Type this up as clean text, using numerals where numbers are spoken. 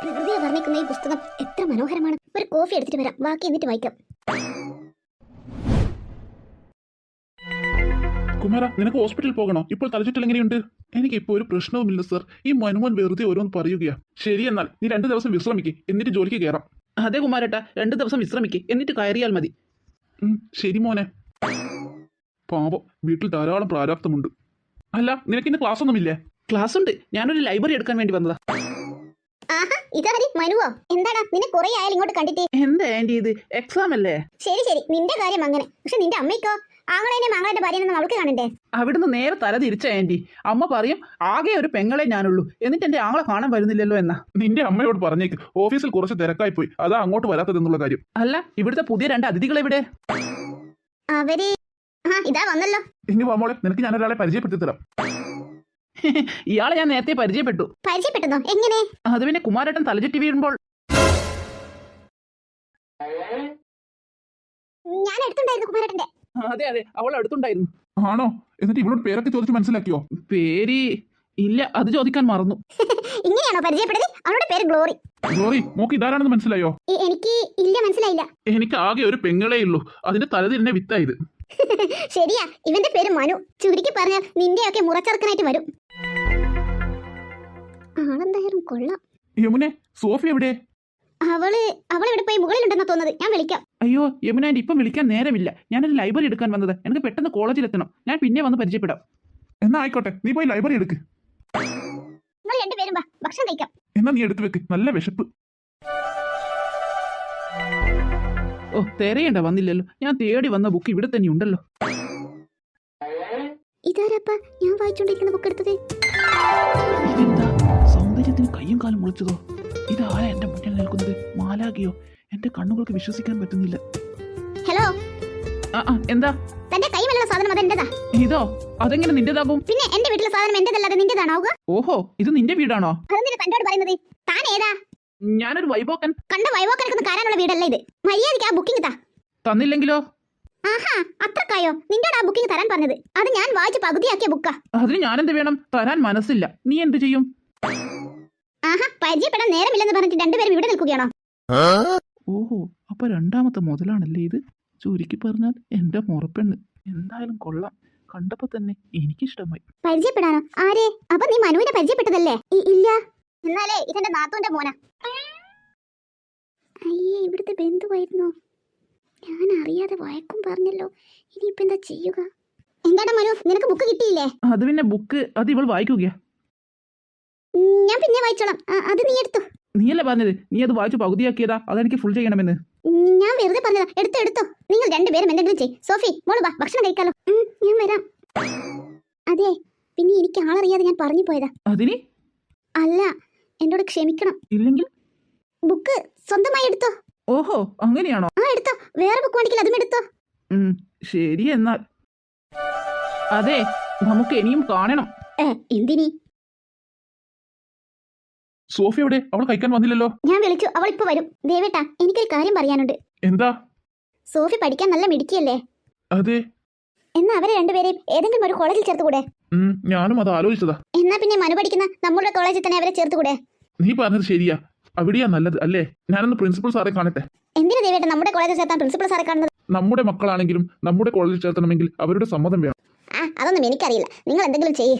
പ്രകൃതിയെ വർണ്ണിക്കുന്ന ഈ പുസ്തകം എത്ര മനോഹരമാണ്. ഒരു കോഫി എടുത്തിട്ട് വരാം, ബാക്കി എന്നിട്ട് വായിക്കാം. കുമാര, നിനക്ക് ഹോസ്പിറ്റലിൽ പോകണോ? ഇപ്പോൾ തലചുറ്റൽ എങ്ങനെയുണ്ട്? എനിക്കിപ്പോ ഒരു പ്രശ്നവുമില്ല സർ. ഈ മനുമോൻ വെറുതെ ഓരോന്ന് പറയുകയാ. ശരി, എന്നാൽ നീ 2 ദിവസം വിശ്രമിക്ക്, എന്നിട്ട് ജോലിക്ക് കയറാം. അതെ കുമാരേട്ടാ, 2 ദിവസം വിശ്രമിക്ക്, എന്നിട്ട് കയറിയാൽ മതി. ശരി മോനെ. പാപം, വീട്ടിൽ ധാരാളം പ്രാരാബ്ധമുണ്ട്. അല്ല, നിനക്കിന്ന് ക്ലാസ് ഒന്നുമില്ലേ? ക്ലാസ് ഉണ്ട്. ഞാനൊരു ലൈബ്രറി എടുക്കാൻ വേണ്ടി വന്നതാ. ആഹാ, ഇതാരി മനുവോ? എന്താടാ, നിന്നെ കുറെ ആയാലും ഇങ്ങോട്ട് കണ്ടിട്ട്. എന്താ ആന്റി ഇത്? എക്സാം അല്ലേ? ശരി ശരി, നിന്റെ കാര്യം അങ്ങനെ. പക്ഷെ നിന്റെ അമ്മയ്ക്കോ? ആങ്ങളെന്നെ മാങ്ങളെ ഭാര്യനെന്നും അവൾക്ക് കാണണ്ടേ? അവിടുന്ന് നേരെ തല തിരിച്ച ആന്റി. അമ്മ പറയും ആകെ ഒരു പെങ്ങളെ ഞാനുള്ളൂ, എന്നിട്ട് എന്റെ ആങ്ങളെ കാണാൻ വരുന്നില്ലല്ലോ എന്നാ. നിന്റെ അമ്മയോട് പറഞ്ഞേക്ക്, ഓഫീസിൽ കുറച്ച് തിരക്കായി പോയി, അതാ അങ്ങോട്ട് വരാത്തതെന്നുള്ള കാര്യം. അല്ല, ഇവിടുത്തെ പുതിയ 2 അതിഥികൾ എവിടെ? അവര് ഇതാ വന്നല്ലോ. ഇനി വാ മോളെ, നിനക്ക് ഞാനൊരാളെ പരിചയപ്പെടുത്തി തരാം. ഇയാളെ ഞാൻ നേരത്തെ പരിചയപ്പെട്ടു. പരിചയപ്പെട്ടതോ? എങ്ങനെ? അത് പിന്നെ കുമാരേട്ടൻ തലചുറ്റി വീഴുമ്പോൾ ഞാൻ എടുത്തുണ്ടായിരുന്നു കുമാരേട്ടന്റെ. അതെ അതെ, അവൾ അടുത്തുണ്ടായിരുന്നു. ആണോ? എന്നിട്ട് ഇവളോട് പേരൊക്കെ ചോദിച്ച് മനസ്സിലാക്കിയോ? പേര് ഇല്ല, അത് ചോദിക്കാൻ മറന്നു. ഇങ്ങനെയാണോ പരിചയപ്പെട്ടത്? അവളുടെ പേര് ഗ്ലോറി. ഗ്ലോറി, മോക്ക് ഇതാരാണെന്ന് മനസ്സിലായോ? എനിക്ക് ഇല്ല, മനസ്സിലായില്ല. എനിക്ക് ആകെ ഒരു പെങ്ങളേ ഉള്ളൂ, അതിന്റെ തലതിരിഞ്ഞ വിത്തായത്. ശരിയാ, ഇവന്റെ പേര് മനു. ചുരുക്കി പറഞ്ഞാൽ നിന്റെയൊക്കെ മുറച്ചെറുക്കനായിട്ട് വരും. ആളെന്തായാലും കൊള്ളാം. യമുനെ, സോഫി എവിടെ? അവളിവിടെ പോയി മുകളിലുണ്ടെന്നാ തോന്നുന്നത്. ഞാൻ വിളിക്കാം. അയ്യോ യമുന ആന്റി, ഇപ്പം വിളിക്കാൻ നേരമില്ല. ഞാനൊരു ലൈബ്രറി എടുക്കാൻ വന്നത്. എനിക്ക് പെട്ടെന്ന് കോളേജിലെത്തണം. ഞാൻ പിന്നെ വന്ന് പരിചയപ്പെടാം. എന്നാ ആയിക്കോട്ടെ, നീ പോയി ലൈബ്രറി എടുക്ക്. നിങ്ങൾ രണ്ടുപേരും വാ, ഭക്ഷണം കഴിക്കാം. എന്നാ നീ എടുത്തു വെക്ക്, നല്ല വിശപ്പ്. ഓ, തിരയേണ്ട വന്നില്ലല്ലോ. ഞാൻ തേടി വന്ന ബുക്ക് ഇവിടെ തന്നെ ഉണ്ടല്ലോ. ഇതാരപ്പ ഞാൻ വായിച്ചോണ്ടിരിക്കുന്ന ബുക്ക് എടുത്തത്? ഇതെന്താ, സൗന്ദര്യത്തിന് കയ്യും കാലും മുളച്ചതോ? ഇതാരാ എന്റെ മുന്നിൽ നിൽക്കുന്നത്? മാലാകിയോ? എന്റെ കണ്ണുകൾക്ക് വിശ്വസിക്കാൻ പറ്റുന്നില്ല. ഹലോ, എന്താ? തന്റെ കൈമലുള്ള സാധനം അതെന്റെതാ. ഇതോ? അതെങ്ങനെ നിന്റേതാകും? പിന്നെ എന്റെ വീട്ടിലെ സാധനം എന്റേതല്ലാതെ നിന്റേതാണാവുക? ഓഹോ, ഇത് നിന്റെ വീടാണോ? അതെന്തിനാ തന്നോട് പറയുന്നത്? താൻ ഏതാ? ഞാനൊരു വൈബോക്കൻ. കണ്ട വൈവോക്കനൊക്കെ കാരാനുള്ള വീടല്ല ഇത്. മര്യാദയ്ക്ക് ആ ബുക്കിംഗ് താ. തന്നില്ലെങ്കിലോ? ആഹാ, അത്രക്കായോ? നിന്നോട് ആ ബുക്കിംഗ് തരാൻ പറഞ്ഞത്? അത് ഞാൻ വായിച്ച് പകുതിയാക്കിയ ബുക്കാ. അതിന് ഞാനെന്ത് വേണം? തരാൻ മനസ്സില്ല. നീ എന്ത് ചെയ്യും? ആഹാ, പരിചയപ്പെടാൻ നേരമില്ലെന്ന് പറഞ്ഞിട്ട് രണ്ടുപേരും ഇവിടെ നിൽക്കുകയാണോ? ഓഹോ, അപ്പൊ 2ാമത്തെ മുതലാണല്ലേ ഇത്? ചുരുക്കി പറഞ്ഞാൽ എന്റെ മുറപ്പെണ്ണ്. എന്തായാലും കൊള്ളാം. കണ്ടപ്പോ തന്നെ എനിക്കിഷ്ടമായി. പരിചയപ്പെടാനോ? ആരെ? അപ്പൊ നീ മനുവിനെ പരിചയപ്പെട്ടതല്ലേ? ഇല്ല. എന്നാലേ ഇതെന്റെ നാത്തൂന്റെ മോനാ. അയ്യേ, ഇവിടുത്തെ ബന്ധുവായിരുന്നു. ഞാൻ അറിയാതെ വഴക്കും പറഞ്ഞല്ലോ. ഇനിയിപ്പോ എന്താ ചെയ്യുക? എന്താടാ മനു, നിനക്ക് ബുക്ക് കിട്ടിയില്ലേ? അത് പിന്നെ ബുക്ക് അത് ഇവൾ വായിക്കുകയാ. ഞാൻ പിന്നെ വായിച്ചോളാം. അത് നീ എടുത്തു. നീയല്ലേ പറഞ്ഞത് നീ അത് വായിച്ചു പകുതിയാക്കിയതാ? അതെനിക്ക് ഫുൾ ചെയ്യണമെന്ന്. ഞാൻ വെറുതെ പറഞ്ഞതാ. എടുത്തോ. നിങ്ങൾ രണ്ടുപേരും എന്തെങ്കിലും ചെയ്. സോഫി, മോള് വാ, ഭക്ഷണം കഴിക്കാലോ. ഞാൻ വരാം. അതെ, പിന്നെ എനിക്ക് ആളറിയാതെ ഞാൻ പറഞ്ഞു പോയതാ. അതിന് അല്ല, എന്നോട് ക്ഷമിക്കണം. ഇല്ലെങ്കിൽ ബുക്ക് സ്വന്തമായി എടുത്തോ. ഓഹോ, അങ്ങനെയാണോ? എടുത്തോ. വേറെ ബുക്ക് വേണമെങ്കിൽ അതും എടുത്തോ. ശരി, എന്നാൽ അതെ, നമുക്ക് ഇനിയും കാണണം. എന്തിനി? സോഫി എവിടെ? അവൾ കഴിക്കാൻ വന്നില്ലല്ലോ. ഞാൻ വിളിച്ചു, അവൾ ഇപ്പൊ വരും. ദേവേട്ടാ, എനിക്കൊരു കാര്യം പറയാനുണ്ട്. എന്താ? സോഫി പഠിക്കാൻ നല്ല മിടുക്കിയല്ലേ? അതെ. എന്നാ അവരെ രണ്ടുപേരെയും ഏതെങ്കിലും ഒരു കോളേജിൽ ചേർത്തുകൂടെ? ഞാനും അത് ആലോചിച്ചതാ. എന്നാ പിന്നെ മനു പഠിക്കുന്ന നമ്മുടെ കോളേജിൽ തന്നെ അവരെ ചേർത്തുകൂടെ? നീ പറഞ്ഞത് ശരിയാ, അവിടെയാ നല്ലത് അല്ലേ? ഞാനൊന്ന് പ്രിൻസിപ്പൽ സാറെ കാണട്ടെ. എന്തിനാ ദേവേട്ട നമ്മുടെ കോളേജിൽ ചേർത്താൻ പ്രിൻസിപ്പൽ സാറെ കാണുന്നത്? നമ്മുടെ മക്കളാണെങ്കിലും നമ്മുടെ കോളേജിൽ ചേർത്തണമെങ്കിൽ അവരുടെ സമ്മതം വേണം. അതൊന്നും എനിക്കറിയില്ല. നിങ്ങൾ എന്തെങ്കിലും ചെയ്യ്.